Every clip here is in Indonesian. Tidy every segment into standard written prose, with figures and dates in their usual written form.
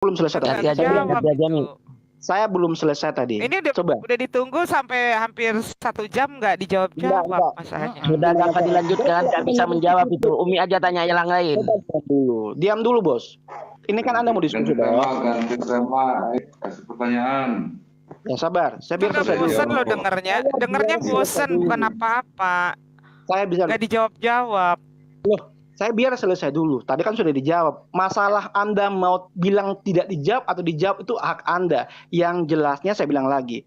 belum selesai Kan tadi. nggak dijawab itu. Saya belum selesai tadi. Ini Coba. udah ditunggu sampai hampir 1 jam nggak dijawab-jawab masalahnya. Sudah nggak usah dilanjutkan, nggak bisa menjawab itu. Umi aja tanya yang lain. Diam dulu, Bos. Ini kan Anda mau diskusi, Ganti tema, kasih pertanyaan. Ya sabar, saya biar Udah selesai dulu. bosan loh dengernya bosan bukan apa-apa. Saya bisa Nggak dijawab-jawab. Loh, saya biar selesai dulu. Tadi kan sudah dijawab. Masalah Anda mau bilang tidak dijawab atau dijawab itu hak Anda. Yang jelasnya saya bilang lagi.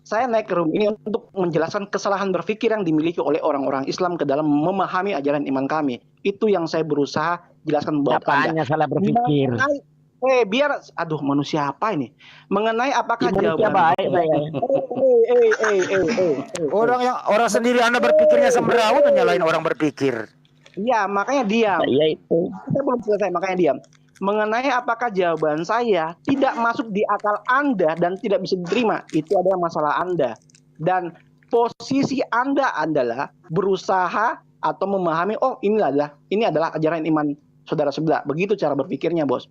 Saya naik ke room ini untuk menjelaskan kesalahan berpikir yang dimiliki oleh orang-orang Islam ke dalam memahami ajaran iman kami. Itu yang saya berusaha jelaskan buat Anda. Apanya salah berpikir? Biar, manusia apa ini? Mengenai apakah manusia baik saya. Orang sendiri Anda berpikirnya semrawut nyalain orang berpikir. Iya, makanya diam. Iya itu. Kita belum selesai, makanya diam. Mengenai apakah jawaban saya tidak masuk di akal Anda dan tidak bisa diterima, itu adalah masalah Anda. Dan posisi Anda adalah berusaha atau memahami, ini adalah ajaran iman saudara-saudara. Begitu cara berpikirnya, Bos.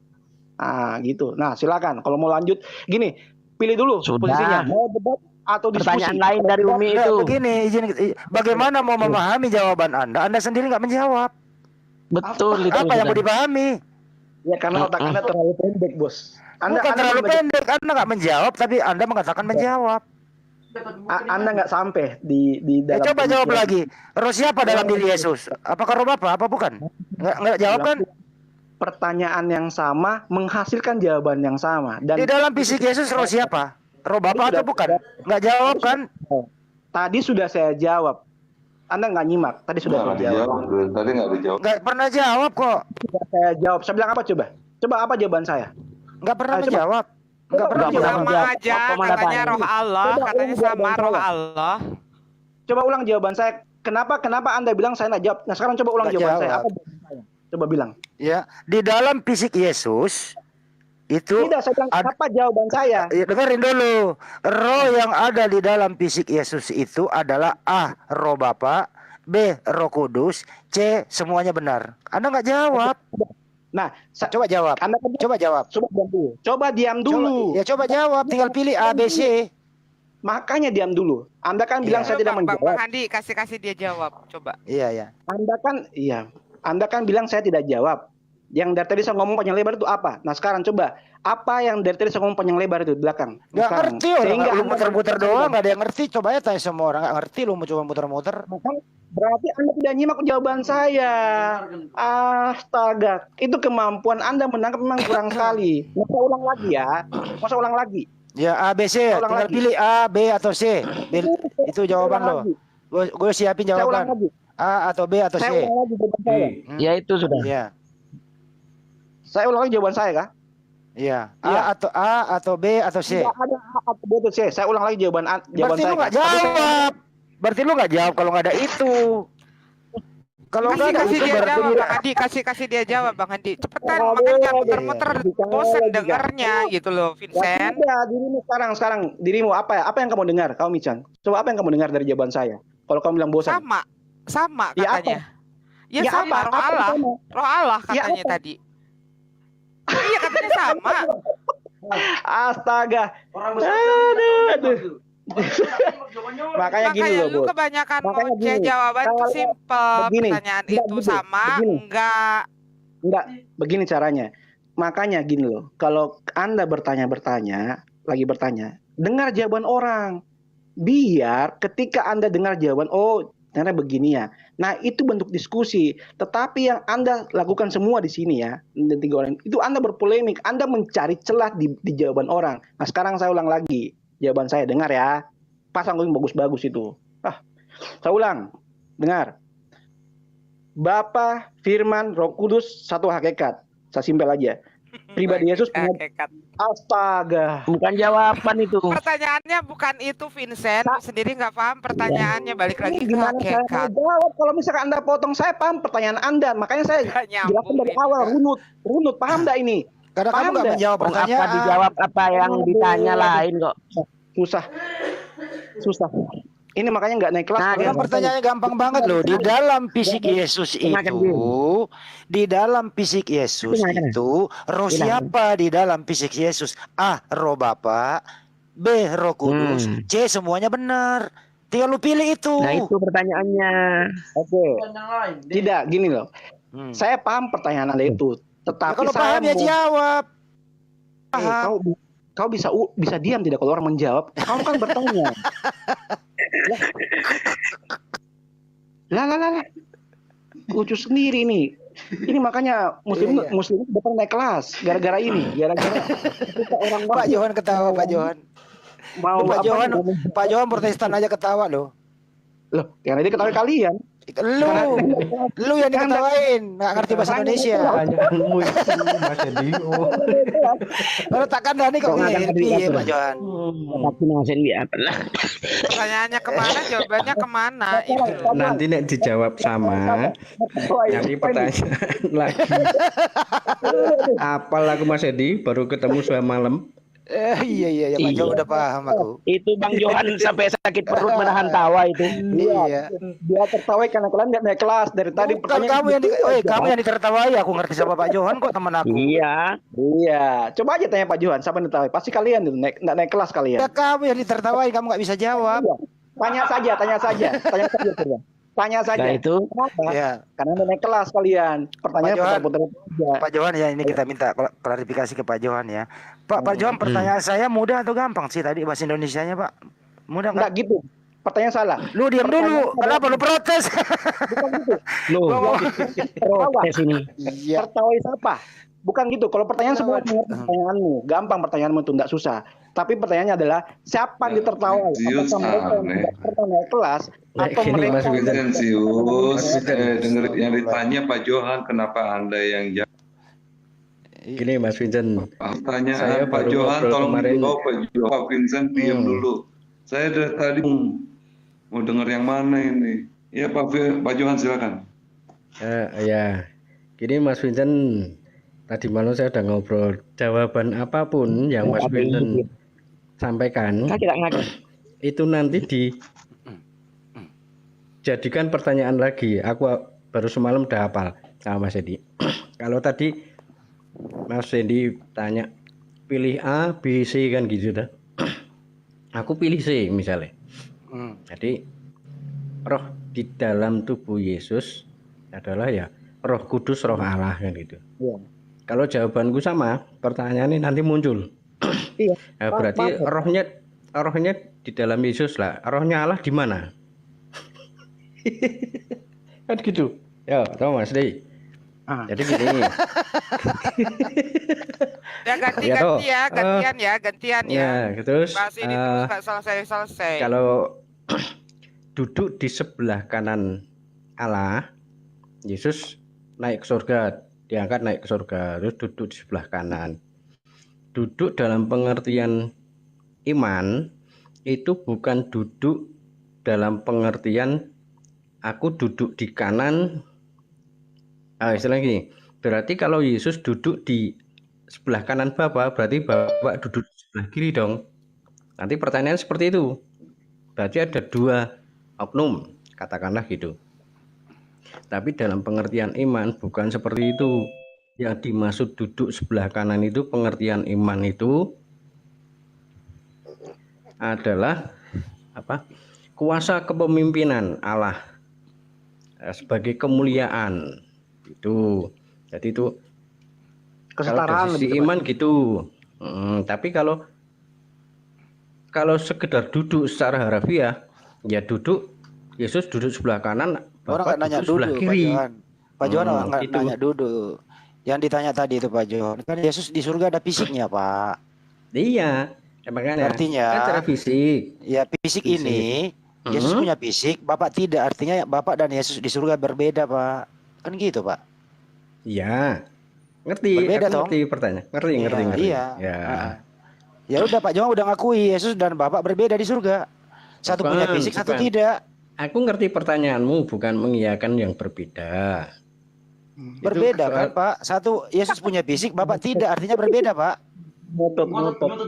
Nah, gitu. Nah, silakan. Kalau mau lanjut, gini, pilih dulu posisinya. Mau debat atau diskusi? Pertanyaan lain dari Umi itu. Begini, bagaimana mau memahami jawaban Anda? Anda sendiri nggak menjawab. Betul itu. Apa yang mau dipahami? Ya karena otak Anda terlalu pendek, Bos. Bukan terlalu pendek, Anda nggak menjawab, tapi Anda mengatakan menjawab. Anda nggak sampai di dalam. Coba jawab lagi. Roh siapa dalam diri Yesus? Apakah roh Bapa? Apa bukan? Nggak jawab kan? Pertanyaan yang sama menghasilkan jawaban yang sama. Dan di dalam fisik Yesus roh siapa? Roh Bapa atau bukan? Nggak jawab kan? Tadi sudah saya jawab. Anda nggak nyimak. Tadi sudah saya jawab. Tadi nggak dijawab. Nggak pernah jawab kok. Sudah saya jawab. Saya bilang apa coba? Coba apa jawaban saya? Nggak pernah menjawab. Nggak pernah Sama menjawab. aja katanya roh Allah, katanya sama roh Allah. Coba ulang jawaban saya. Kenapa Anda bilang saya nggak jawab? Nah sekarang coba ulang jawaban saya. Apa jawaban saya? Coba bilang. Ya, di dalam fisik Yesus itu tidak, saya bilang apa jawaban saya? Ya, dengerin dulu. Roh yang ada di dalam fisik Yesus itu adalah A, roh Bapa, B, roh Kudus, C, semuanya benar. Anda nggak jawab. Nah, coba jawab. Coba jawab. Coba diam dulu. Coba jawab. Tinggal pilih A, B, C. Makanya diam dulu. Anda kan bilang saya tidak menjawab. Bang Handi, kasih dia jawab. Coba. Iya. Anda kan bilang saya tidak jawab. Yang dari tadi saya ngomong panjang lebar itu apa? Nah sekarang coba apa yang dari tadi saya ngomong panjang lebar itu di belakang? Nggak ngerti orang. Sehingga lu muter-muter doang, nggak ada yang ngerti. Coba ya tanya semua orang nggak ngerti, lu mau coba muter-muter. Berarti Anda tidak nyimak jawaban saya. Astaga, itu kemampuan Anda menangkap memang kurang sekali. Masa ulang lagi. Ya A, B, C. Tinggal pilih A, B atau C. Itu jawaban lo. Gue siapin jawaban. A atau B atau C. Saya ulang lagi jawaban saya. Ya itu sudah. Iya. Saya ulang lagi jawaban saya kah? Iya. A atau B atau C. Tidak ada A atau B atau C. Saya ulang lagi jawaban berarti saya. Lu nggak jawab. Berarti lu nggak jawab kalau nggak ada itu. Kalau nggak ada itu berarti Bang Handi, kasih dia jawab Bang Handi. Cepetan, makanya jangan muter-muter, bosan dengarnya gitu loh, Vincent. Ya, dirimu sekarang dirimu apa yang kamu dengar, kamu Michan? Coba apa yang kamu dengar dari jawaban saya? Kalau kamu bilang bosan. Sama katanya. Ya sama, roh Allah katanya tadi. Iya katanya sama. Astaga. Aduh. Makanya gini loh, Bos. Kebanyakan jawaban itu simpel. Pertanyaan itu sama, enggak. Begini caranya. Makanya gini loh. Kalau Anda bertanya, dengar jawaban orang. Biar ketika Anda dengar jawaban, ternyata begini ya. Nah, itu bentuk diskusi. Tetapi yang Anda lakukan semua di sini ya, tiga orang itu Anda berpolemik, Anda mencari celah di jawaban orang. Nah, sekarang saya ulang lagi. Jawaban saya, dengar ya. Pasang yang bagus-bagus itu. Saya ulang. Dengar. Bapa, Firman, Roh Kudus, satu hakikat. Saya simpel aja. Pribadi Yesus punya hakikat. Astaga. Bukan jawaban itu. Pertanyaannya bukan itu, Vincent. Lu sendiri nggak paham pertanyaannya. Balik lagi ke hakikat. Jawab kalau misalkan Anda potong, saya paham pertanyaan Anda. Makanya saya jelaskan dari awal. Runut. Paham nggak ini? Karena kamu nggak menjawab pertanyaan. Apa dijawab apa yang ditanya lain kok. Susah. Ini makanya nggak naik kelas. Nah, Kan pertanyaannya gampang banget loh. Di dalam fisik Yesus itu, roh siapa di dalam fisik Yesus? A, roh Bapa, B, roh kudus, C, semuanya benar. Tinggal lu pilih itu. Nah, itu pertanyaannya. Oke. Tidak, gini loh. Saya paham pertanyaan Anda itu, Ya, tetapi kalau saya paham ya jawab. kau bisa diam tidak kalau orang menjawab? Kau kan bertanya. Lah. Lucu sendiri nih. Ini makanya muslim depan naik kelas gara-gara ini, gara-gara orang Pak Johan ketawa, Pak Johan. Mau Pak Johan Protestan aja ketawa loh. Loh, yang ini ketahui kalian. Lu yang diketawain, nggak ngerti bahasa Indonesia. Kalau takkan Dani kok ngerti ya Pak Johan. Pertanyaannya kemana, jawabannya kemana? Itu. Nanti nek dijawab sama, nanti pertanyaan lagi. Apal aku Mas Edi, baru ketemu semalam. Iya Pak Johan udah paham aku. Itu Bang Johan sampai sakit perut menahan tawa itu. Iya. Dia tertawa karena kalian nggak naik kelas dari tadi. Bukan kamu yang ditertawai, aku ngerti sama Pak Johan kok teman aku. Iya. Coba aja tanya Pak Johan, siapa yang ditertawai? Pasti kalian itu nggak naik kelas kalian. Ya kamu yang ditertawai, kamu nggak bisa jawab. Tanya saja. Tanya saja. Nah, itu. Kenapa? Ya. Karena naik kelas kalian. Pertanyaan putar-putar saja. Pak Johan ya, ini kita minta klarifikasi ke Pak Johan ya. Pak Johan, pertanyaan saya mudah atau gampang sih tadi bahasa Indonesianya, Pak? Mudah Enggak nggak? gitu. Pertanyaan salah. Lu diam dulu. Kenapa lu protes? Bukan gitu. Protes ini. Iya. Tertawai siapa? Bukan gitu. Kalau pertanyaan semua pertanyaanmu, gampang pertanyaanmu itu enggak susah. Tapi pertanyaannya adalah siapa yang ditertawai? Apakah mereka yang tidak pernah naik kelas atau Gini, mereka Mas yang Vincentius, dengar yang ditanya Pak Johan, kenapa Anda yang jawab? Gini Mas Vincent, Pertanyaan Pak baru Johan, ngobrol tolong kemarin. dijawab Pak Vincent, diam dulu. Saya dari tadi mau dengar yang mana ini? Ya Pak Johan silakan. ya, gini Mas Vincent, tadi malam saya udah ngobrol. Jawaban apapun yang Mas Vincent sampaikan, itu nanti dijadikan pertanyaan lagi. Aku baru semalam udah hafal sama Mas Edi. Kalau tadi Mas Edi tanya pilih A, B, C kan gitu dah. Aku pilih C misalnya. Jadi roh di dalam tubuh Yesus adalah ya Roh Kudus, Roh Allah kan gitu. Ya. Kalau jawabanku sama, pertanyaannya nanti muncul. Iya. Nah, berarti rohnya di dalam Yesus lah. Rohnya Allah di mana? Kan gitu. Ya, tahu Mas Dey. Jadi gini. Ya gantian ya. Terus Bahas ini terus nggak selesai. kalau duduk di sebelah kanan Allah, Yesus naik ke surga, diangkat naik ke surga, terus duduk di sebelah kanan. Duduk dalam pengertian iman itu bukan duduk dalam pengertian aku duduk di kanan. Istilah gini, berarti kalau Yesus duduk di sebelah kanan Bapa, berarti Bapa duduk di sebelah kiri dong. Nanti pertanyaan seperti itu. Berarti ada dua oknum, katakanlah gitu. Tapi dalam pengertian iman bukan seperti itu. Yang dimaksud duduk sebelah kanan itu, pengertian iman itu adalah apa? Kuasa kepemimpinan Allah sebagai kemuliaan itu. Jadi itu kesetaraan kalau dari sisi iman gitu. Tapi kalau sekedar duduk secara harafiah, ya duduk Yesus duduk sebelah kanan, Orang nggak nanya sebelah duduk, kiri. Pak Johan nggak gitu. nanya duduk. Yang ditanya tadi itu Pak Johan, kan Yesus di surga ada fisiknya Pak. Iya, makanya. Artinya, kan secara fisik. Ya fisik ini, Yesus punya fisik, Bapak tidak. Artinya Bapak dan Yesus di surga berbeda Pak. Kan gitu Pak. Iya, ngerti. Berbeda aku toh. ngerti pertanyaan. Ngerti. Iya. Ya. Ya udah Pak Johan udah ngakui Yesus dan Bapak berbeda di surga. Satu Bukan, punya fisik, satu bukan. tidak. Aku ngerti pertanyaanmu, bukan mengiyakan yang berbeda. Berbeda Itu kan Pak. Satu Yesus punya fisik, Bapak tidak. Artinya berbeda Pak. Ngotot.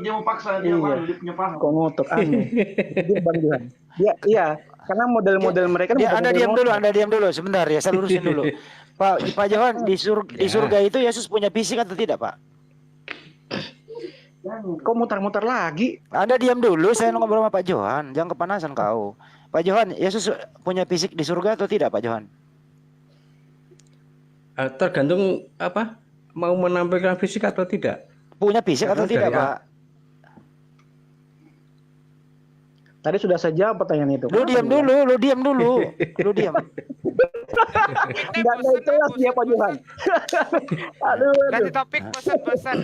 Dia mau paksa, Iya. dia punya paham. Kok ngotot aneh. Dia Bang Johan. Dia iya, karena model-model mereka Dia, Anda model-model diam dulu, ngotot. Anda diam dulu sebentar ya, saya lurusin dulu. Pak Johan, di surga itu Yesus punya fisik atau tidak, Pak? Kok mutar-mutar lagi? Anda diam dulu, saya ngobrol sama Pak Johan, jangan kepanasan kau. Pak Johan, Yesus punya fisik di surga atau tidak, Pak Johan? Tergantung apa? Mau menampilkan fisik atau tidak? Punya fisik atau Tergantung tidak, dari Pak? Tadi sudah saya jawab pertanyaan itu. Lu diam dulu, lu diam dulu. Lu diam. Enggak kelas dia Pak Johan. Aduh. Ganti topik, bosan-bosan.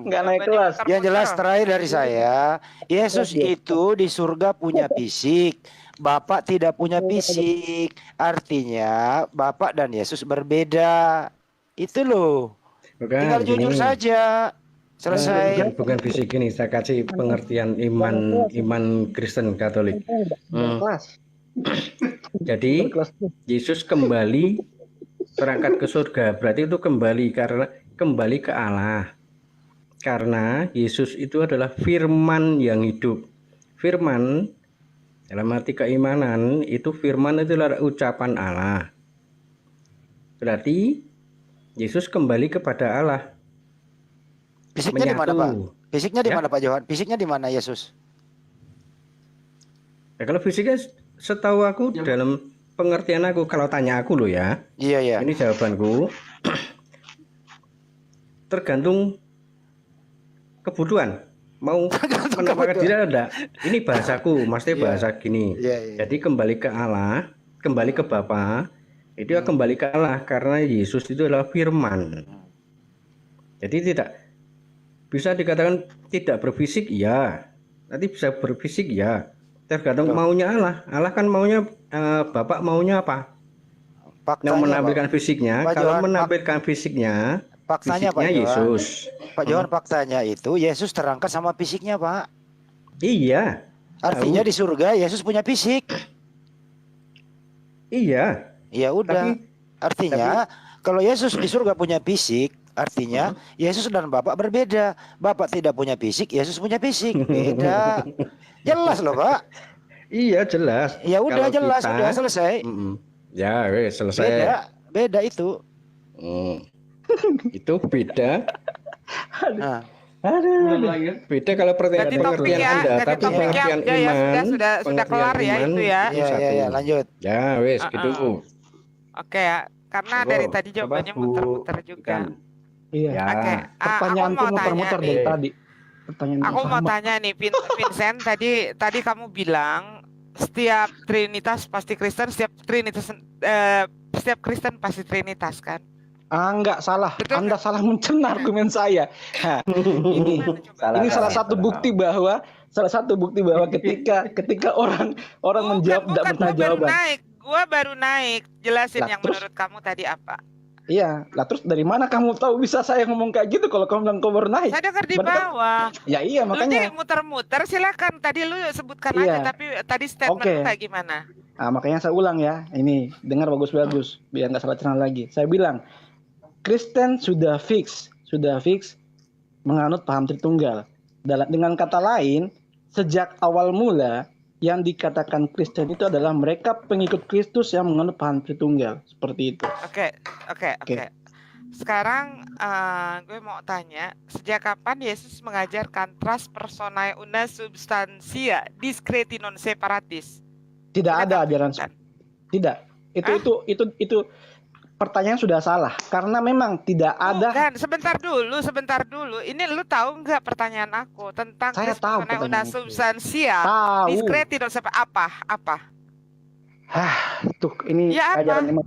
Enggak naik kelas. Yang jelas terakhir dari saya, Yesus itu di surga punya fisik, Bapak tidak punya fisik. Artinya Bapak dan Yesus berbeda. Itu loh. Tinggal jujur saja. Selesai. Bukan fisik ini, saya kasih pengertian iman Kristen Katolik. Kelas. Jadi Yesus kembali berangkat ke surga, berarti itu kembali ke Allah. Karena Yesus itu adalah firman yang hidup. Firman dalam arti keimanan itu, firman itu adalah ucapan Allah. Berarti Yesus kembali kepada Allah. Fisiknya di mana, Pak? Fisiknya di Ya. mana, Pak Johan? Fisiknya di mana Yesus? Ya, kalau fisiknya setahu aku dalam pengertian aku, kalau tanya aku loh ya. Iya, iya. Ini jawabanku. Tergantung kebutuhan. Mau menampakkan diri atau enggak? Ini bahasaku, maksudnya bahasa gini. Iya, iya. Jadi kembali ke Allah, kembali ke Bapa, itu ya kembali ke Allah karena Yesus itu adalah firman. Jadi tidak bisa dikatakan tidak berfisik, ya. Nanti bisa berfisik, ya. Tergantung maunya Allah. Allah kan maunya Bapak maunya apa? Faktanya, Yang menampilkan fisiknya. Pak Kalau Johan, menampilkan fisiknya, faktanya, Pak fisiknya Johan. Yesus. Pak Johan, faktanya itu Yesus terangkat sama fisiknya, Pak. Iya. Artinya Tahu. di surga Yesus punya fisik. Iya. Ya udah. Artinya kalau Yesus di surga punya fisik, artinya Yesus dan Bapak berbeda. Bapak tidak punya fisik, Yesus punya fisik. Beda. Jelas loh, Pak. Iya jelas. Ya udah Kalau jelas, kita- udah selesai. Ya, wes selesai. Beda itu. Itu beda. Nah, Beda kalau Ganti topik pengertian ya, Anda, ganti tapi topik ya. pengertian Ya, ya, iman, sudah pengertian kelar ya iman itu ya. iya, satu. iya, iya, lanjut. Ya, wes gitu. Oke ya, karena Monggo, dari tadi jawabannya Bu? muter-muter juga. Kan. Iya. Ya. Oke, Pertanyaanku aku mau muter-muter tanya dari nih. tadi. Pertanyaan Aku mau sama. tanya nih, Vincent. Tadi kamu bilang setiap Trinitas pasti Kristen, setiap Kristen pasti Trinitas kan? Enggak salah. Betul Anda salah mencerna argumen saya. Hah, ini Gimana coba? salah satu bukti bahwa ketika orang menjawab tidak bukan, bertanya jawaban. Gua baru naik. Jelasin Lah, yang terus? menurut kamu tadi apa? Iya, lah terus dari mana kamu tahu bisa saya ngomong kayak gitu kalau kamu bilang kau baru naik? Saya dengar di Berarti kan- bawah. Ya iya Lu makanya. nih muter-muter, silakan. Tadi lu sebutkan Iya. aja, tapi tadi statement Oke. lu kayak gimana? Nah, makanya saya ulang ya. Ini dengar bagus-bagus biar nggak salah cerna lagi. Saya bilang Kristen sudah fix menganut paham Tritunggal. Dengan kata lain, sejak awal mula yang dikatakan Kristen itu adalah mereka pengikut Kristus yang menganut paham Tritunggal. Seperti itu. Oke. Oke. Sekarang gue mau tanya, sejak kapan Yesus mengajarkan trans personae una substantia discreti non separatis? Tidak Kita ada nggak ajaran bukan. tidak. Itu pertanyaan sudah salah karena memang tidak ada. Bukan, sebentar dulu. Ini lu tahu nggak pertanyaan aku tentang Saya trans tahu personae una pertanyaan itu. substantia Tahu. discreti non separatis apa? Tuh ini Ya, apa? ajaran Imam.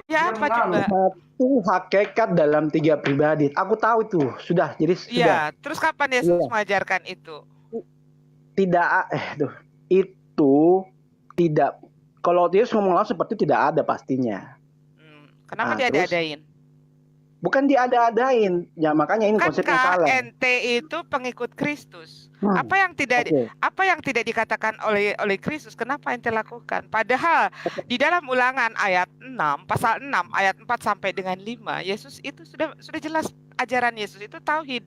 Ya apa coba? Satu hakikat dalam tiga pribadi. Aku tahu itu sudah. Jadi sudah. Iya, terus kapan Yesus Iya. mengajarkan itu? Tidak itu tidak. Kalau Yesus ngomong langsung seperti itu tidak ada pastinya. Kenapa Nah, dia terus? ada-adain? Bukan diada-adain. Ya makanya ini Kan konsepnya salah. KNT itu pengikut Kristus. Hmm, Apa yang tidak Oke. apa yang tidak dikatakan oleh Kristus, kenapa ente lakukan? Padahal di dalam Ulangan ayat 6, pasal 6 ayat 4 sampai dengan 5, Yesus itu sudah jelas ajaran Yesus itu tauhid.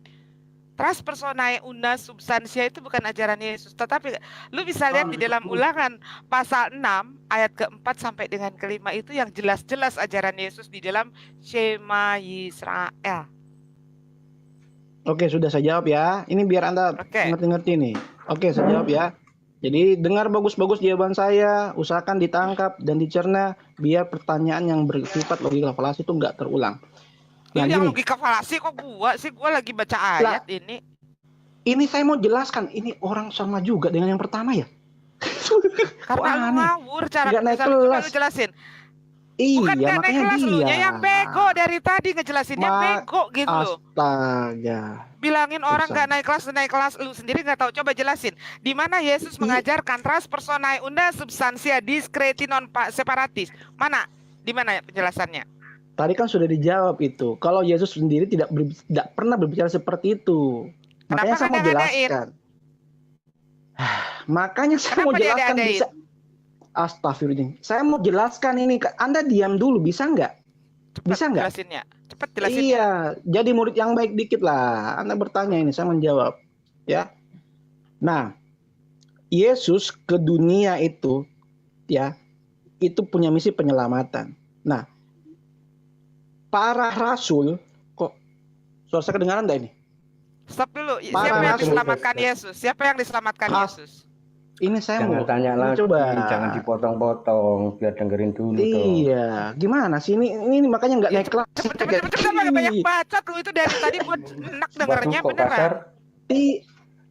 Trans personae una substantia itu bukan ajaran Yesus, tetapi lu bisa lihat di dalam Ulangan pasal 6 ayat keempat sampai dengan kelima itu yang jelas-jelas ajaran Yesus di dalam Shema Yisrael. Oke, sudah saya jawab ya. Ini biar Anda Oke. ngerti-ngerti nih. Oke, saya jawab ya. Jadi dengar bagus-bagus jawaban saya, usahakan ditangkap dan dicerna biar pertanyaan yang bersifat logika falasi itu nggak terulang. Lu Nah, yang gini, logika falasi kok gua sih, gua lagi baca ayat ini. ini saya mau jelaskan, ini orang sama juga dengan yang pertama ya. Karena lu aneh. ngawur cara Nggak naik penjelasan. Coba kelas. lu jelasin. Iya, Bukan nggak naik makanya kelas lu dia. yang bego dari tadi ngejelasinnya bego gitu loh. Astaga. Bilangin orang Susah. nggak naik kelas, lu sendiri nggak tahu. Coba jelasin. Di mana Yesus mengajarkan trans personae una substantia discreti non separatis? Mana? Di mana penjelasannya? Tadi kan sudah dijawab itu. Kalau Yesus sendiri tidak pernah berbicara seperti itu. Makanya Kenapa saya mau ngada-ngadain? jelaskan. Makanya saya Kenapa mau jelaskan diada-adain? bisa. Astagfirullah. Saya mau jelaskan ini. Anda diam dulu, bisa nggak? Cepet Bisa nggak? jelasinnya. Cepet jelasin. Iya, jadi murid yang baik dikit lah. Anda bertanya ini, saya menjawab. Ya. Nah, Yesus ke dunia itu, ya, itu punya misi penyelamatan. Nah, para rasul, kok suara saya kedengaran enggak ini? Stop dulu. Para Siapa yang rasul. diselamatkan Yesus? Siapa yang diselamatkan Yesus? Ini saya Jangan mau tanya lagi, coba. jangan dipotong-potong, biar dengerin dulu toh. Iya, gimana sih ini makanya nggak naik kelas. Cepet banyak bacot lu itu dari tadi gua enak dengernya Waduh, kok kasar. beneran.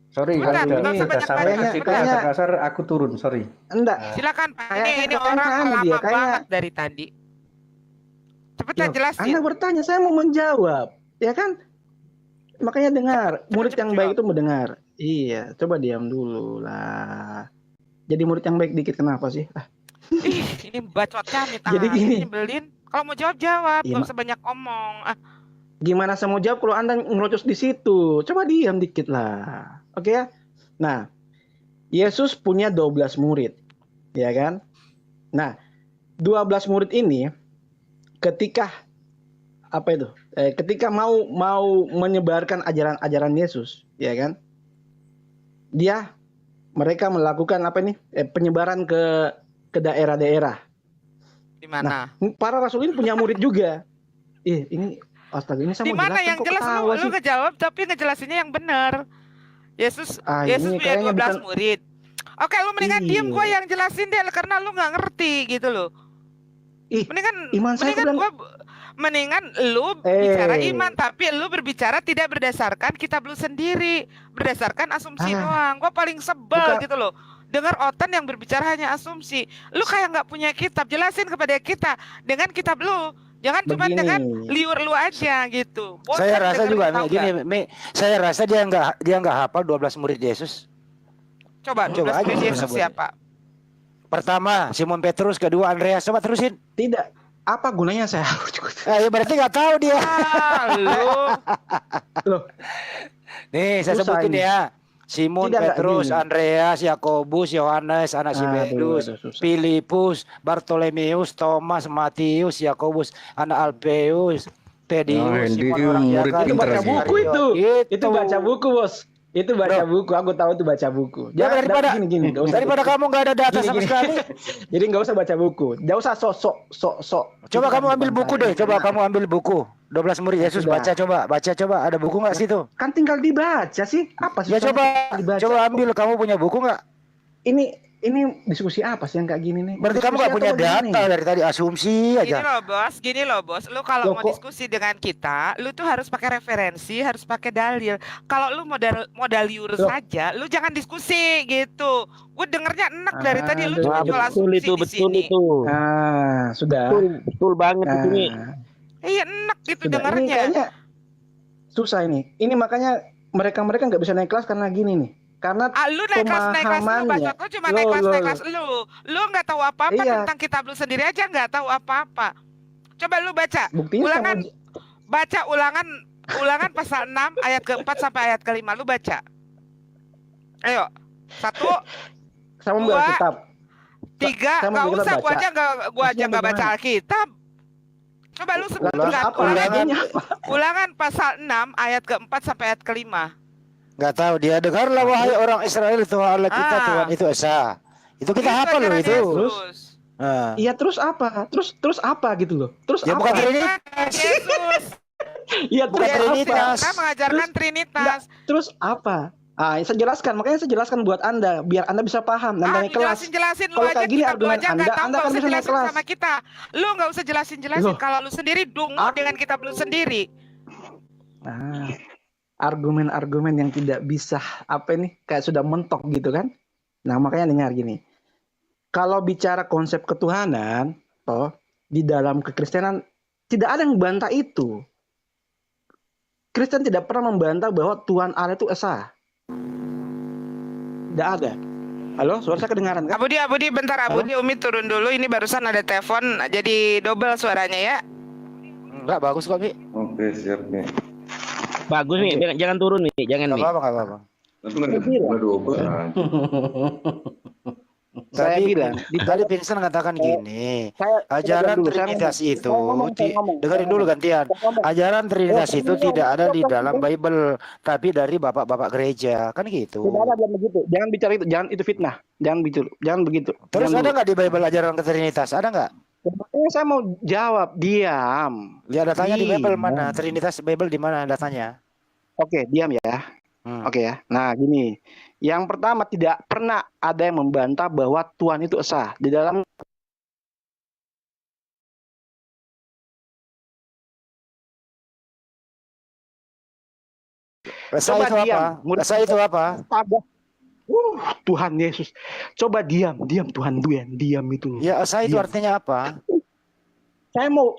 Sorry, Bukan, kalau nggak usah udah banyak sampai banyak. ke situ Kayaknya- kasar-kasar aku turun, sorry. Enggak. Silakan Pak. Kayaknya Ini kayaknya orang anu lama dia, kayaknya- banget dari tadi. Cepetan Loh, jelasin. Anda bertanya, saya mau menjawab, ya kan? Makanya dengar, murid yang baik itu mendengar. Iya, coba diam dulu lah. Jadi murid yang baik dikit kenapa sih? Ih, ini bacotnya amit Jadi gini. nyebelin. Kalau mau jawab, Iya, gak usah banyak omong. Gimana saya mau jawab kalau Anda ngerocos di situ? Coba diam dikit lah. Oke ya? Nah, Yesus punya 12 murid, ya kan? Nah, 12 murid ini ketika apa itu? Ketika mau menyebarkan ajaran-ajaran Yesus, ya kan? Mereka melakukan apa nih? Penyebaran ke daerah-daerah. Di mana? Para rasul ini punya murid juga. Ini astaga, ini saya Di mau mana jelaskan yang kok jelas ketawa lu sih. ngejawab tapi ngejelasinnya yang benar. Yesus Ini punya kayaknya 12 bukan- murid. Oke, lu mendingan Iya. diem, gua yang jelasin deh karena lu nggak ngerti gitu loh. Ih, Mendingan iman saya mendingan lu bicara iman tapi lu berbicara tidak berdasarkan kitab lu sendiri, berdasarkan asumsi doang. Gua paling sebel Bukan. gitu loh. Dengar Otan yang berbicara hanya asumsi. Lu kayak nggak punya kitab, jelasin kepada kita dengan kitab lu. Jangan cuma Begini. dengan liur lu aja gitu. Bosan Saya rasa dengerin, juga tau gini, nggak? saya rasa dia nggak hafal 12 murid Yesus. Coba Coba 12 aja murid Yesus sebut. siapa? Pertama Simon Petrus, kedua Andreas. Coba terusin. Tidak. Apa gunanya saya? Ya berarti nggak tahu dia. Lu Loh, Nih saya Susah sebutin ini. ya. Simon Tidak, nggak Petrus, gini. Andreas, Yakobus, Yohanes, anak Zebedus, aduh, susah. Filipus, Bartolomeus, Thomas, Matius, Yakobus, anak Alpeus, Tedius, Hendy Simon orang murid Jaga, itu pinter baca lagi. buku itu. Gitu. Itu baca buku, Bos. Itu baca Bro. buku. Aku tahu itu baca buku. Ya, daripada- gini, nggak usah. Daripada kamu nggak ada data Gini, sama gini. sekali. Jadi nggak usah baca buku. Nggak usah sok. Coba kamu ambil buku deh. Coba kamu ambil buku. 12 murid Yesus, Sudah. baca coba. Ada buku nggak situ? Kan tinggal dibaca sih. Apa sih? Ya coba ambil. Kamu punya buku nggak? Ini diskusi apa sih yang kayak gini nih? Berarti kamu nggak Diskusi punya atau bagaimana data nih? dari tadi, asumsi aja. Gini loh bos. Lu kalau Loh, mau kok- diskusi dengan kita, lu tuh harus pakai referensi, harus pakai dalil. Kalau lu modal liur Loh. saja, lu jangan diskusi gitu. Gue dengernya enak dari tadi lu Aduh. cuma jual asumsi di sini. Ah, sudah. Betul banget Nah, ini. Iya enak gitu sudah. Ini dengernya. kayaknya susah ini. Ini makanya mereka nggak bisa naik kelas karena gini nih. Karena Lu naik kelas lu pemahamannya. bacot lu cuma naik kelas lu. Lu nggak tahu apa-apa Iya. tentang kitab lu sendiri aja nggak tahu apa-apa. Coba lu baca. buktinya Ulangan. sama Baca ulangan pasal 6 ayat keempat sampai ayat kelima. Lu baca. Ayo. 1, sama buku Dua. Alkitab. 3, Saya mau nggak kita usah, baca. gua aja Maksudnya nggak baca bagaimana? Alkitab. Coba lu Lah, sebutkan apa ulangan, ulangannya apa? ulangan pasal 6 ayat keempat sampai ayat kelima. Nggak tahu dia. Dengarlah wahai orang Israel, Tuhan Allah kita Ah. Tuhan itu esa. Itu kita Itu hafal loh ajaran itu. Yesus. Nah. Iya, terus apa? Terus apa gitu loh? Terus Ya apa? bukan Bukan Trinitas. Yesus. Iya, Bukan terus apa? Trinitas. Kita mengajarkan Trinitas. Terus apa? Ah, saya jelaskan, makanya saya jelaskan buat Anda biar Anda bisa paham dan naik kelas. Jelasin lu Kalau aja, kayak gini kita argumen aja nggak Anda, tahu, Anda nggak kan usah bisa naik jelasin kelas. sama kita. Lu nggak usah jelasin. Loh. Kalau lu sendiri dungu dengan kita belum sendiri. Nah, argumen-argumen yang tidak bisa apa ini kayak sudah mentok gitu kan. Nah, makanya dengar gini. Kalau bicara konsep ketuhanan, toh di dalam kekristenan tidak ada yang membantah itu. Kristen tidak pernah membantah bahwa Tuhan Allah itu esa. Tidak ada. Halo, suara saya kedengaran kan? Abudi, bentar Abudi, Umi turun dulu. Ini barusan ada telepon, jadi double suaranya ya. Enggak bagus kok, Mi. Oke, siap nih. Bagus nih, jangan turun nih, jangan Enggak nih. apa-apa, enggak apa-apa. Tapi nggak double. Saya bilang, Tadi Vincent katakan gini, saya ajaran dulu, saya Trinitas ngomong. itu, Saya ngomong. dengerin dulu gantian. Saya ngomong. Ajaran Trinitas Oh, itu saya tidak ada di ngomong. dalam Bible, tapi dari bapak-bapak gereja, kan gitu. Tidak ada bilang begitu. Jangan bicara itu, jangan itu fitnah. Jangan begitu, jangan begitu. Terus Jangan ada dulu. nggak di Bible ajaran ke Trinitas? Ada nggak? Saya mau jawab, diam. Ya datanya di Bible Diam. mana? Trinitas Bible di mana datanya? Oke, diam ya. Oke ya. Nah, gini. Yang pertama, tidak pernah ada yang membantah bahwa Tuhan itu esa. Di dalam Esa Coba itu diam. apa? Esa itu apa? astaga. Tuhan Yesus. Coba diam, Tuhan diam itu. Ya esa itu Diam. artinya apa? Saya mau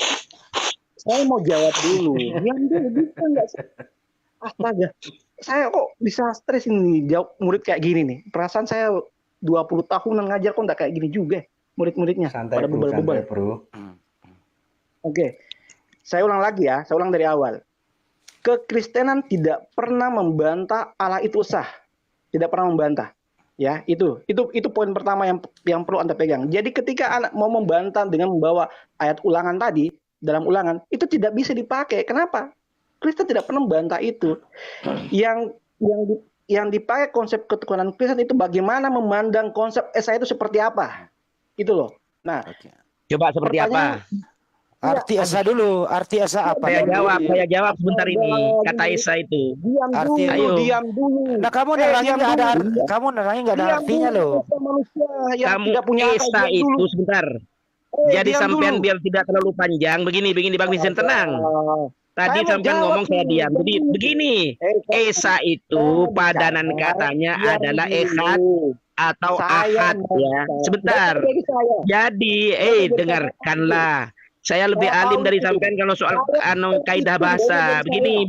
jawab dulu. Diam dulu, bisa nggak sih? Astaga. Saya kok bisa stres ini jawab murid kayak gini nih. Perasaan saya 20 tahun ngajar kok nggak kayak gini juga murid-muridnya. Santai Pada bro, bebel-bebel. santai bro. Oke. Saya ulang lagi ya, saya ulang dari awal. Kekristenan tidak pernah membantah Allah itu sah. Tidak pernah membantah. Ya, itu poin pertama yang perlu Anda pegang. Jadi ketika anak mau membantah dengan membawa ayat ulangan tadi dalam ulangan, itu tidak bisa dipakai. Kenapa? Kristen tidak pernah membantah itu. Yang dipakai konsep ketuhanan Kristen itu bagaimana memandang konsep esa itu seperti apa? Itu loh. Nah, Coba seperti apa? Arti asa dulu. Arti asa apa? Saya jawab sebentar ini. Kata Esa itu. diam Arti- dulu, ayo. diam dulu. Nah kamu nerangin diam nggak ada, dulu. kamu nerangin nggak ada Diam artinya dulu, loh. Esa manusia yang Kamu tidak punya akal, Esa diam dulu. itu sebentar. Jadi diam sampean dulu. biar tidak terlalu panjang. Begini Bang Vincent, tenang. Tadi Saya mau sampean jawab ngomong saya nih. diam. Jadi begini. Esa itu padanan katanya adalah ehad atau ahad ya. Sebentar. Jadi, dengarkanlah. Saya lebih alim dari sampean kalau soal kaidah bahasa. Begini.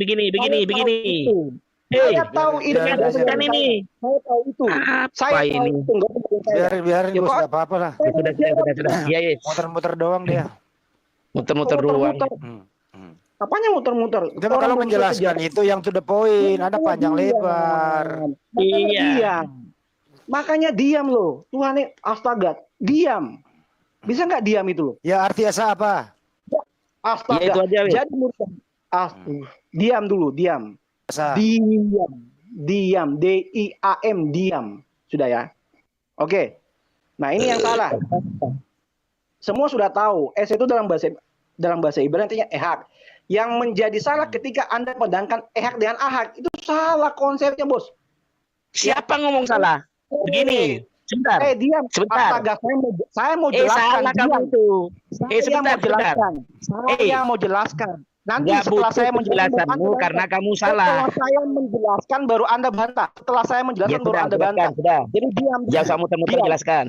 Saya tahu itu. Kan ini. Saya tahu itu. Apa Saya tahu ini? itu. Nggak perlu saya. Biarin Ya, Gus, kok- nggak apa-apa lah. Sudah. Ya, Muter-muter doang dia. muter-muter doang. Apanya muter-muter? Tapi kalau menjelaskan itu yang to the point, ada panjang lebar. Iya. Diam. Makanya diam loh. Tuhan ini astaga, diam. Bisa nggak diam itu loh? Ya arti asa apa? Astaga. Ya, itu aja, weh. Jadi diam dulu, diam. Asa. Diam. DIAM, diam. Sudah ya. Oke. Nah, ini yang salah. Semua sudah tahu. Es itu dalam bahasa Ibrani artinya ehak. Yang menjadi salah ketika Anda pedangkan ehak dengan ahak, itu salah konsepnya, Bos. Siapa ngomong salah? Begini. Sebentar. Diam. Sebentar. Astaga, saya mau jelaskan. Salah Diam. kamu itu. Saya Sebentar. mau jelaskan. Saya mau jelaskan. Nanti Nggak setelah butuh saya menjelaskan, penjelasanmu karena kamu salah. Setelah saya menjelaskan baru Anda bantah. Setelah saya Ya menjelaskan baru sudah, Anda bantah. sudah. Jadi diam. Jangan usah muter-muter Diam. jelaskan.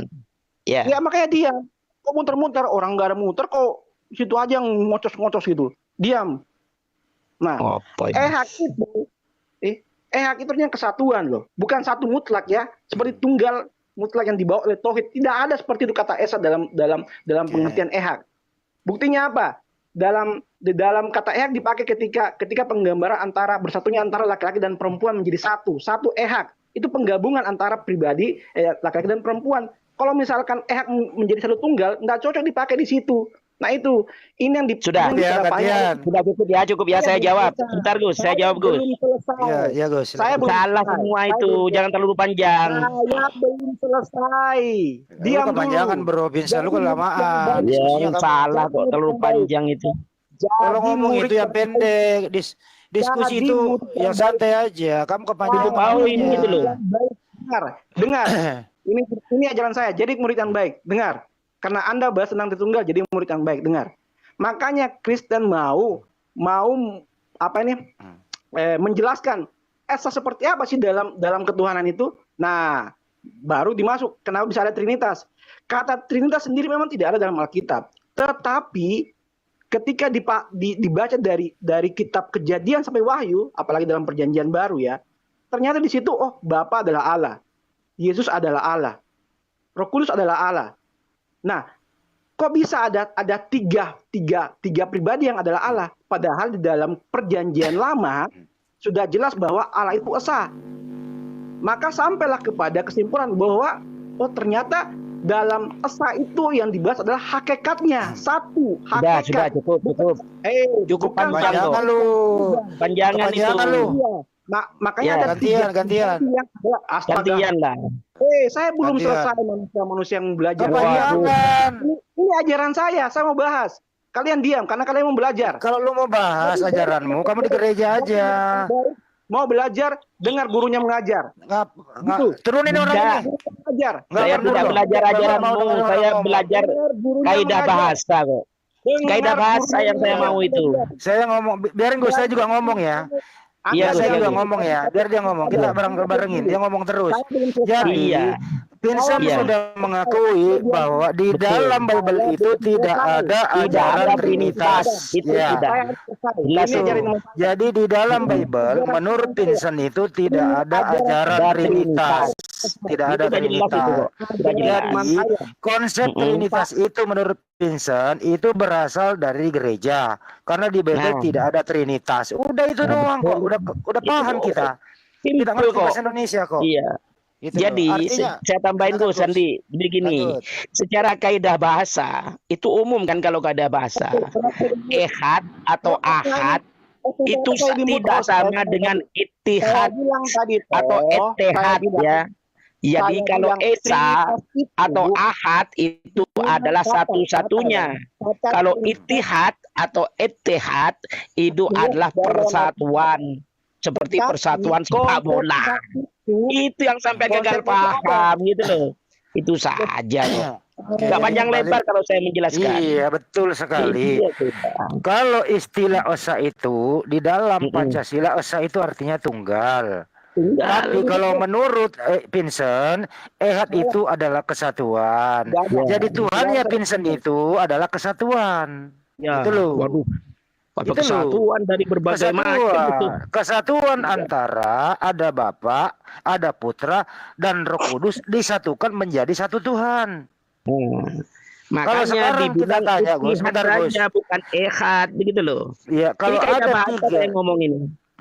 Ya. Ya makanya diam. Kok muter-muter? Orang nggak ada muter kok situ aja yang ngocos-ngocos gitu. Diam. Nah, Apa ini? ehak itu artinya kesatuan loh. Bukan satu mutlak ya. Seperti tunggal mutlak yang dibawa oleh tauhid. Tidak ada seperti itu kata esa dalam pengertian ehak. Buktinya apa? Di dalam kata ehak dipakai ketika penggambaran bersatunya antara laki-laki dan perempuan menjadi satu. Satu ehak. Itu penggabungan antara pribadi laki-laki dan perempuan. Kalau misalkan ehak menjadi satu tunggal, nggak cocok dipakai di situ. Nah itu, ini yang Sudah. ini Ya, kenapa gantian. Sudah cukup ya, cukup ya. Saya Saya belum jawab. selesai. Bentar Gus, saya jawab Gus. belum selesai. Ya, ya Gus. Saya silakan. belum Salah selesai. semua Saya itu, belum jangan terlalu panjang. Saya belum selesai. Lu Diam kepanjangan dulu. bro, Vincent. Lu Jadi kelamaan. murid Diskusinya Yang kamu. salah kok terlalu panjang itu. Kalau Jadi ngomong murid itu yang pendek, diskusi Jadi itu murid yang yang santai aja. Kamu kepanjangan. Mau ini ngomongnya. gitu loh. Dengar, dengar. Ini ajaran saya. Jadi murid yang baik. Dengar. Karena Anda bahas tentang Tritunggal, jadi murid yang baik. Dengar. Makanya Kristen mau apa ini? Menjelaskan esa seperti apa sih dalam ketuhanan itu. Nah, baru dimasuk. Kenapa bisa ada Trinitas? Kata Trinitas sendiri memang tidak ada dalam Alkitab. Tetapi ketika dibaca dari kitab Kejadian sampai Wahyu, apalagi dalam Perjanjian Baru ya, ternyata di situ Bapa adalah Allah, Yesus adalah Allah, Roh Kudus adalah Allah. Nah, kok bisa ada tiga pribadi yang adalah Allah, padahal di dalam Perjanjian Lama sudah jelas bahwa Allah itu esa. Maka sampailah kepada kesimpulan bahwa ternyata dalam esa itu yang dibahas adalah hakikatnya satu, Sudah, hakikat. cukup. Cukup bukan panjang kok. Kepanjangan lu. Panjangan itu. Kepanjangan lu. Iya. Makanya Ya, ada gantian. Astaga. Gantian lah. Saya belum Gantian. selesai manusia yang belajar. Kepanjangan. Ini ajaran saya mau bahas. Kalian diam karena kalian mau belajar. Kalau lu mau bahas ajaranmu, kamu di gereja aja. Mau belajar, dengar gurunya mengajar. Nggak, Gitu. turunin orang Enggak. ini. Mengajar. Nggak Saya perlu tidak dong. belajar Nggak ajaranmu, mau dengar saya orang belajar Dengar gurunya kaidah mengajar. bahasa kok. Dengar Kaidah bahasa gurunya yang saya mau itu. Saya ngomong, biarin gue, saya juga ngomong ya. Iya, Saya Gus, juga Gus. ngomong ya. Biar dia ngomong, kita bareng-barengin. Dia ngomong terus. Saya belum selesai. Jadi, Iya. Vincent Iya. sudah mengakui bahwa di Betul. dalam Bible itu tidak ada Tidak ajaran ada Trinitas. Itu Ya. tidak. Saya harus selesai. Jelas Ini itu. ajarin teman saya. Jadi di dalam Bible, menurut Vincent itu tidak ada ajaran Trinitas. Tidak ada Itu udah jelas itu Trinitas. kok. Sudah jelas. Jadi konsep Trinitas itu menurut Vincent itu berasal dari gereja. Karena di Bible Nah. tidak ada Trinitas. Udah itu doang kok. Udah paham kita. Kita Simpel ngerti kok. bahasa Indonesia kok. Iya. Gitu Jadi loh. Artinya, saya tambahin silakan, Gus Andi, begini, Lanjut. secara kaidah bahasa itu umum kan kalau kaidah bahasa, ehad atau ahad itu tidak sama dengan Saya ittihad bilang tadi atau ettehad ya. Jadi saya kalau bilang esa Trinitas itu atau ahad itu adalah satu-satunya. Kalau ittihad atau ettehad itu adalah persatuan. Seperti persatuan sepak bola. Itu yang sampai gagal paham gitu loh. Itu saja kok. Oke, Nggak panjang balik. lebar kalau saya menjelaskan. Iya, betul sekali. Iya, sudah. Kalau istilah osa itu di dalam Mm-mm. Pancasila, osa itu artinya tunggal. Tinggal. Tapi kalau menurut Vincent, ehad itu adalah kesatuan. Jadi Tuhannya Vincent itu adalah kesatuan. Ya, Itu loh. waduh. Apa Itu loh. kesatuan dari berbagai macam itu. Kesatuan antara ada Bapa, ada Putra, dan Roh Kudus disatukan menjadi satu Tuhan. Kalau Makanya sekarang kita dibilang tanya, Gus, ittihad bentar, Gus. saja, bukan ehad begitu loh. Ya, kalau Ini kaidah ada bahasa tiga, saya ngomongin.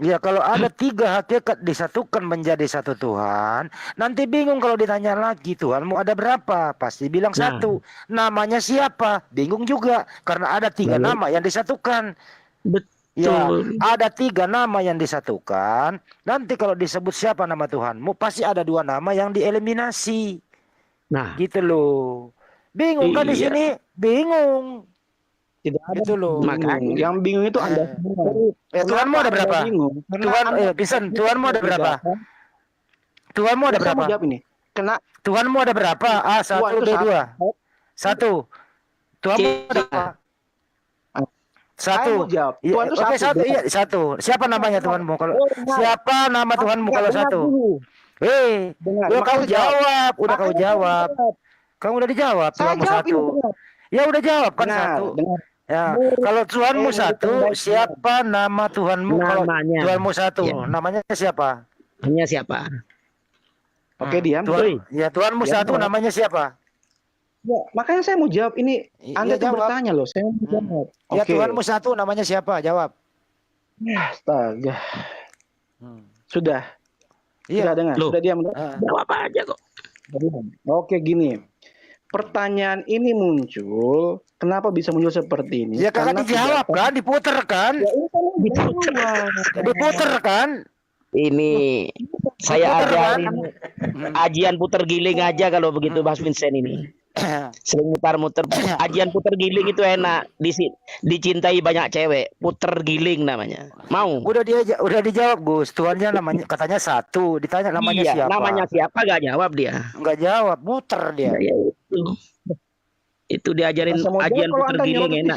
ya kalau ada tiga hakikat disatukan menjadi satu Tuhan, nanti bingung kalau ditanya lagi Tuhanmu ada berapa? Pasti bilang Nah. satu. Namanya siapa? Bingung juga karena ada tiga Betul. nama yang disatukan. Betul. Ya, ada tiga nama yang disatukan. Nanti kalau disebut siapa nama Tuhanmu, pasti ada dua nama yang dieliminasi. Nah, Gitu loh. Bingung kan di Iya. sini? Bingung. Tidak ada Gitu loh. bingung. Yang bingung itu Anda semua. Tuhanmu ada Kenapa berapa? Anda bingung? Karena Tuhan, Anda- Vincent, Tuhanmu ada berapa? Tuhanmu ada Saya mau berapa? jawab ini. Kena Tuhanmu ada berapa? A1, Tuhan itu B2. Satu. Tuhanmu Iya. ada berapa? saya Satu. mau jawab. Iya, Tuhan itu oke, satu. satu. Iya, satu. Siapa namanya Tuhanmu? Kalau Dengar. siapa nama Tuhanmu kalau Dengar satu? dulu. Udah Dengar. kau Makanya jawab, udah kau Makanya jawab. jawab. Kamu udah dijawab Saya Tuhanmu jawab satu. ini. Dengar. Ya udah jawab kan Dengar. satu. Dengar. Ya, kalau Tuhanmu Eh, satu, baik-baik. siapa nama Tuhanmu? Kalau Namanya. Tuhanmu satu, Ya. namanya siapa? hanya siapa? Oke, diam. Tuhan, ya Tuhanmu Ya, satu, jawab. namanya siapa? Ya, makanya saya mau jawab ini. Anda tuh jawab. bertanya loh. Saya mau jawab. Ya Oke. Tuhanmu satu, namanya siapa? Jawab. Astaga. Sudah. Iya. Sudah dengar. Loh. Sudah diam. Jawab aja kok. Oke, gini. Pertanyaan ini muncul Kenapa bisa muncul seperti ini? Ya kakak dijawab kan, diputer kan? Ya, ini kan Diputer kan? Ini saya Puter, ajarin ajian puter giling aja kalau begitu Mas Vincent ini. Sering muter-muter. Ajian puter giling itu enak. Dicintai banyak cewek. Puter giling namanya. Mau? Udah dijawab Gus. Tuhannya namanya katanya satu. Ditanya namanya Iya, siapa? namanya siapa gak jawab dia. Enggak jawab, muter dia. Ya, itu diajarin ajian puter giling enak.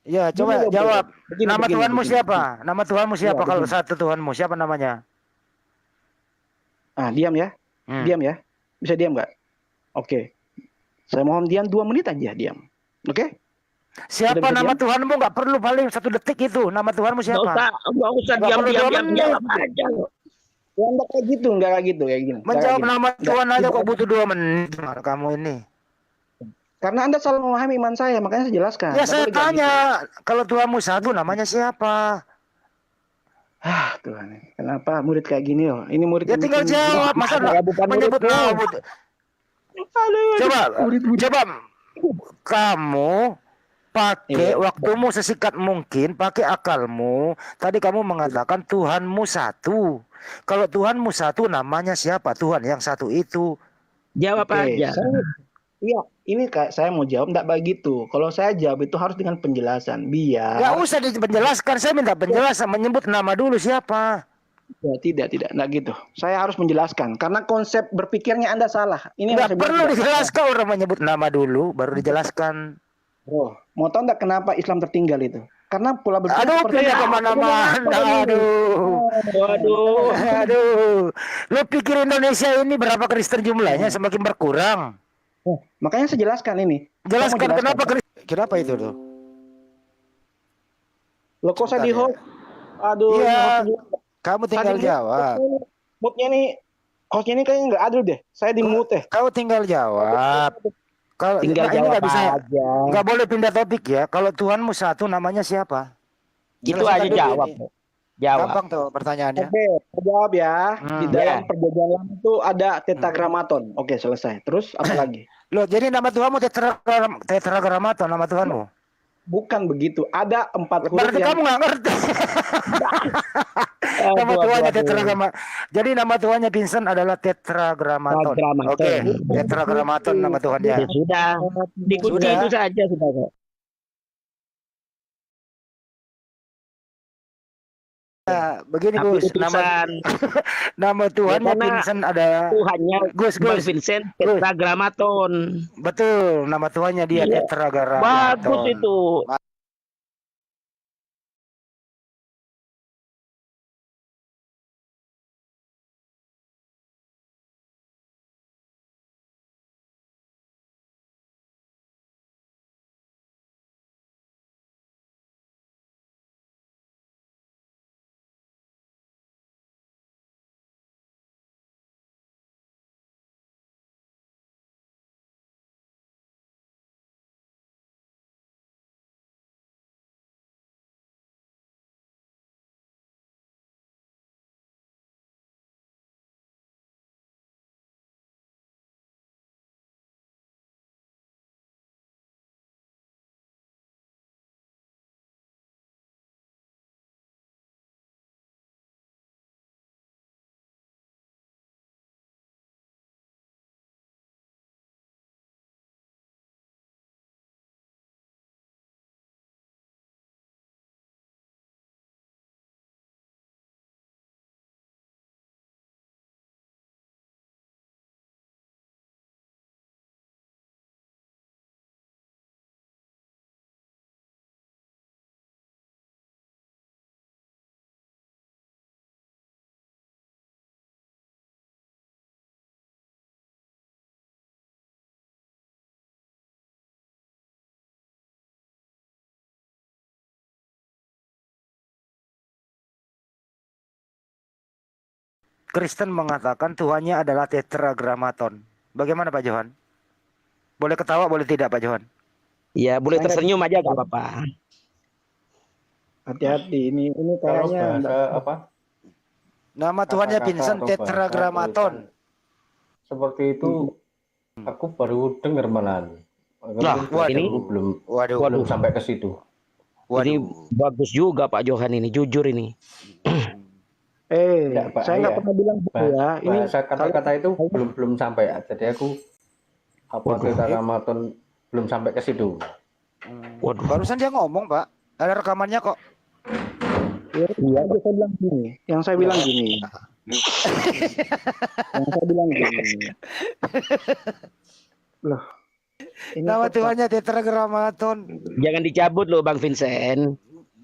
Ya, coba jawab. Nama begini, Tuhanmu begini. siapa? Nama Tuhanmu siapa Ya, kalau begini. satu Tuhanmu? Siapa namanya? Diam ya. Hmm. Diam ya. Bisa diam nggak? Oke. Saya mohon diam 2 menit aja diam. Oke? Siapa Sudah bisa nama diam? Tuhanmu? Nggak perlu paling 1 detik itu. Nama Tuhanmu Gak siapa? usah Nggak perlu diam-diam 2 menit. jawab aja. Ya, enggak kayak gitu, enggak kayak gitu, kayak gini. Enggak Menjawab kayak gini. nama Tuhan aja Tidak. kok butuh 2 menit. Kamu ini. Karena Anda salah memahami iman saya, makanya saya jelaskan. Ya Nggak saya boleh kayak tanya, kalau Tuhanmu satu namanya siapa? gitu. Tuhan, kenapa murid kayak gini loh? Ini murid Ya yang tinggal bikin- jawab, masa Saya bukan menyebut muridmu. nama. Coba kamu pakai Iya. waktumu sesikat mungkin, pakai akalmu. Tadi kamu mengatakan Tuhanmu satu. Kalau Tuhanmu satu namanya siapa? Tuhan yang satu itu. Jawab Oke, aja. Iya, ini kayak saya mau jawab enggak begitu. Kalau saya jawab itu harus dengan penjelasan. Gak Biar usah dipenjelaskan, saya minta penjelasan, menyebut nama dulu siapa. tidak, enggak gitu. Saya harus menjelaskan karena konsep berpikirnya Anda salah. Ini yang Nggak saya bilang perlu tidak. dijelaskan, orang menyebut nama dulu, baru dijelaskan. Bro, mau tahu enggak kenapa Islam tertinggal itu? Karena pola berpikir Aduh, seperti pindah itu. kemana-mana, aduh. Lu pikir Indonesia ini berapa Kristen jumlahnya semakin berkurang? Makanya saya jelaskan ini. Saya Jelaskan mau kenapa Kristen? Kenapa itu tuh? Loh kok saya di Sebentar ya. host? Aduh, Iya, ini hostnya- kamu tinggal Tadi jawab. Moodnya nih, hostnya ini kayaknya nggak adil deh. Saya di mute ya. Kau tinggal jawab. Kalau Tinggal ini jawab nggak bisa, aja. nggak boleh pindah topik ya. Kalau Tuhanmu satu, namanya siapa? Itu Jelaskan aja dulu jawab. ini. Jawab. Gampang tuh pertanyaannya. Oke, saya jawab ya. Di dalam Ya. perjanjian lama itu ada tetragramaton. Oke, selesai. Terus apa lagi? Loh, jadi nama Tuhanmu tetragramaton, nama Tuhanmu. Bukan begitu. Ada 4 huruf Berarti yang kamu nggak ngerti. Nama Tuhannya tetragramaton. Jadi nama Tuhannya Vincent adalah tetragramaton. Tetragramaton. Oke, tetragramaton nama Ya Tuhannya. sudah. Dikunci Sudah. itu saja sudah kok. Nah, begini Tapi Gus, utusan nama Tuhannya karena Vincent ada. Tuhannya Gus, Bang Gus. Vincent tetragramaton. Betul, nama Tuhannya dia Iya. tetragramaton. Bagus itu. Kristen mengatakan Tuhannya adalah tetragramaton. Bagaimana Pak Johan? Boleh ketawa, boleh tidak Pak Johan? Ya boleh tersenyum aja gak apa-apa. hati-hati. Ini Kalau kayaknya bahasa apa? Nama Tuhannya Kata-kata Vincent atau bahasa tetragramaton. tulisan seperti itu aku baru dengar malahan. Lah, ini belum sampai ke situ. ini bagus juga Pak Johan ini, jujur ini. Enggak, Pak, saya nggak pernah bilang gitu ya. Ini kata-kata itu belum sampai. Jadi aku tetragrammaton belum sampai ke situ. Waduh, barusan dia ngomong, Pak. Ada rekamannya kok. Iya, saya bilang gini. Yang saya bilang gini. Loh. Nama Tuhannya tetragrammaton. Jangan dicabut loh Bang Vincent.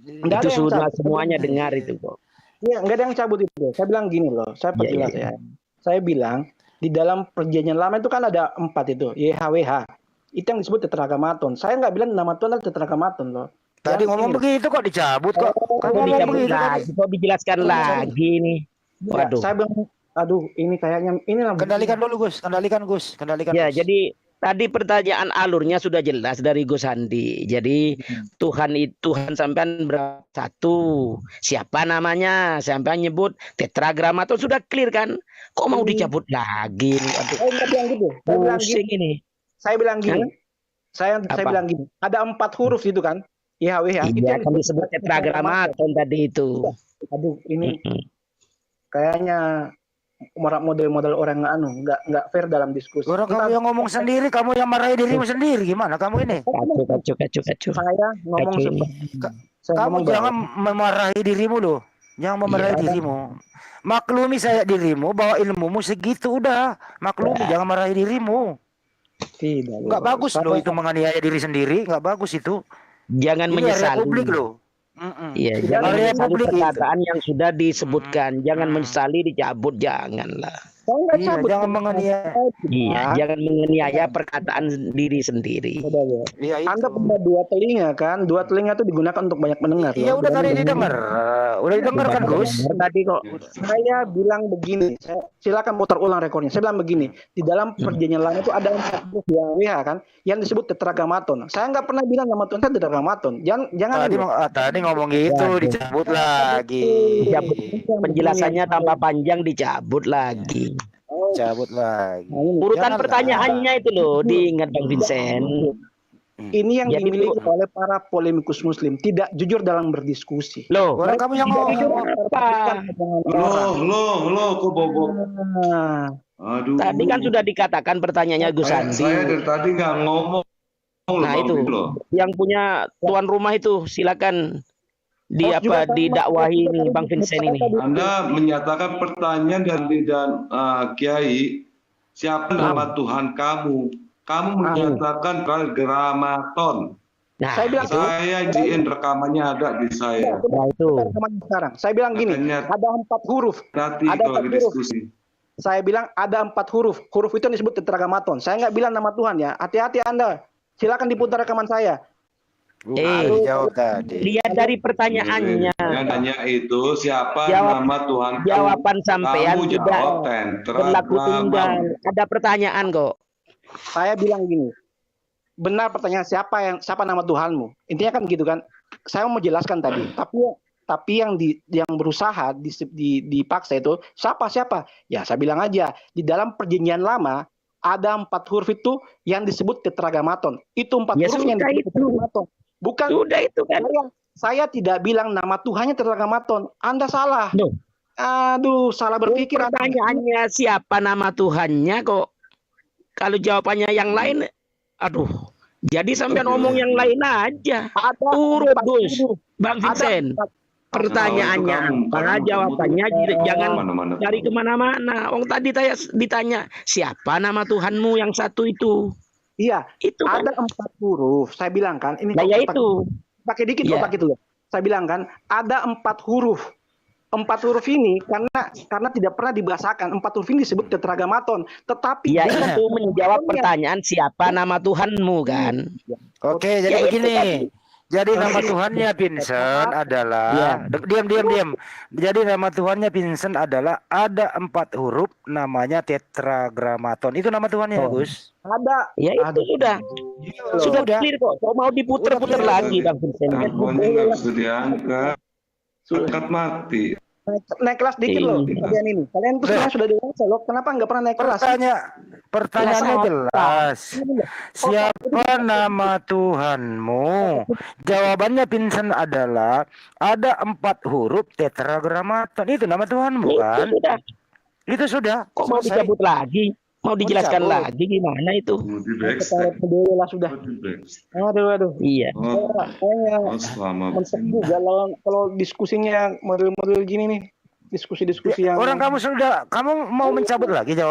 Itu sudah semuanya dengar itu kok. Iya, nggak ada yang cabut itu. Saya bilang gini loh, saya perjelas ya. Saya bilang di dalam perjanjian lama itu kan ada 4 itu, YHWH. Itu yang disebut tetragrammaton. Saya nggak bilang nama Tuhan adalah tetragrammaton loh. Tadi ngomong begitu kok dicabut kok. Kok dicabut lagi? Kok dijelaskan lagi nih? Waduh. Saya bilang, aduh, ini kayaknya ini lah. Kendalikan dulu Gus, kendalikan Gus. Ya, jadi tadi pertanyaan alurnya sudah jelas dari Gus Andi. Jadi Tuhan sampean berapa? Satu. Siapa namanya? Sampean nyebut tetragrammaton sudah clear kan? Kok mau dicabut lagi? Aduh. Saya nggak bilang gitu. Saya bilang gini. Saya bilang gini. Saya bilang gini. Ada 4 huruf itu kan? YHWH. Iya, kan disebut tetragrammaton tadi itu. Aduh, ini kayaknya model-model orang nggak fair dalam diskusi. Orang kamu yang ngomong sendiri, kamu yang marahi dirimu sendiri, gimana kamu ini? Kacau. Saya ngomong kamu jangan memarahi dirimu loh, jangan memarahi dirimu. Maklumi saya dirimu bahwa ilmumu segitu udah, maklumi jangan marahi dirimu. Tidak. Nggak bagus loh itu menganiaya diri sendiri, nggak bagus itu. Jangan menyesali. Publik loh. Iya, jangan menyesali perkataan yang sudah disebutkan. Jangan menyesali dicabut, janganlah. Jangan menganiaya. Iya, jangan menganiaya perkataan diri sendiri. Ya, Anda punya 2 telinga kan? 2 telinga itu digunakan untuk banyak mendengar. Iya, udah tadi didengar. Udah didengar kan, Gus? Tadi kok. Saya bilang begini, silakan putar ulang rekornya. Saya bilang begini, di dalam perjanjian lama itu ada 4 huruf YHWH kan, yang disebut tetragrammaton. Saya nggak pernah bilang nama Tuhan saya tetragrammaton. Jangan. Tadi ngomong gitu, dicabut lagi. Penjelasannya tambah panjang, dicabut lagi. Cabut lagi. Urutan pertanyaannya itu loh, diingat Bang Vincent. Ini yang dimiliki oleh para polemikus Muslim, tidak jujur dalam berdiskusi. Loh, orang kamu yang ngomong apa? Loh, kok bobo? Aduh. Tadi kan sudah dikatakan pertanyaannya Gus Andi. Saya dari tadi nggak ngomong. Nah itu, yang punya tuan rumah itu silakan didakwahi ini Bang Vincent ini. Anda menyatakan pertanyaan dan Kiai, siapa nama Tuhan kamu? Kamu menyatakan tetragrammaton. Nah, saya jiin rekamannya ada di saya. Nah itu. Sekarang saya bilang gini, ada 4 huruf. Nanti Ada kalau 4 lagi huruf. diskusi. Saya bilang ada 4 huruf. Huruf itu yang disebut tetragrammaton. Saya nggak bilang nama Tuhan ya. Hati-hati Anda. Silakan diputar rekaman saya. Jawab tadi. Lihat dari pertanyaannya. Yang nanya itu siapa nama Tuhan? Jawaban sampean kamu tidak jawab berlaku tunggal. Ada pertanyaan kok. Saya bilang gini. Benar pertanyaan siapa nama Tuhanmu? Intinya kan gitu kan. Saya mau jelaskan tadi. Tapi yang berusaha dipaksa itu siapa? Ya saya bilang aja di dalam perjanjian lama ada 4 huruf itu yang disebut tetragrammaton. Itu 4 huruf yang disebut tetragrammaton. Bukan. Sudah itu kan. Saya tidak bilang nama Tuhannya tetragrammaton. Anda salah. Loh. Aduh, salah berpikir. Pertanyaannya siapa nama Tuhannya kok? Kalau jawabannya yang lain, aduh. Jadi sampai ngomong yang lain aja. Urut Gus, Bang Vincent. Pertanyaannya apa? Jawabannya jangan cari kemana-mana. Tadi ditanya siapa nama Tuhanmu yang satu itu? Iya, itu kan. Ada 4 huruf. Saya bilang kan, ini ya itu. Pakai dikit otak itu. Saya bilang kan, ada 4 huruf. 4 huruf ini karena tidak pernah dibahasakan. 4 huruf ini disebut tetragrammaton. Tetapi ya itu menjawab pertanyaan siapa nama Tuhanmu kan? Oke, jadi begini. Jadi nama Tuhannya Vincent adalah diam. Jadi nama Tuhannya Vincent adalah ada 4 huruf namanya tetragrammaton. Itu nama Tuhannya, Gus. Ada. Ya itu sudah clear kok. Kok mau diputer-puter lagi Bang Vincent? Teleponnya nggak bisa diangkat. Angkat mati. naik kelas dikit loh Iya. kalian ini. Kalian tuh sebenarnya sudah dewasa loh. Kenapa nggak pernah naik kelas? Pertanyaannya Kelas jelas. Siapa nama Tuhanmu? Jawabannya Vincent adalah ada 4 huruf tetragrammaton. Itu nama Tuhanmu kan? Itu sudah. Kok mau Selesai. dicabut lagi? Mau dijelaskan dicabut. lagi gimana itu? Oh, di Ketarik backstage. dulu lah sudah. Oh, di backstage. Aduh. Iya. Oh, Saya selamat. mantep juga kalau diskusinya meril-meril gini nih. Diskusi-diskusi yang Orang kamu mau mencabut lagi jawaban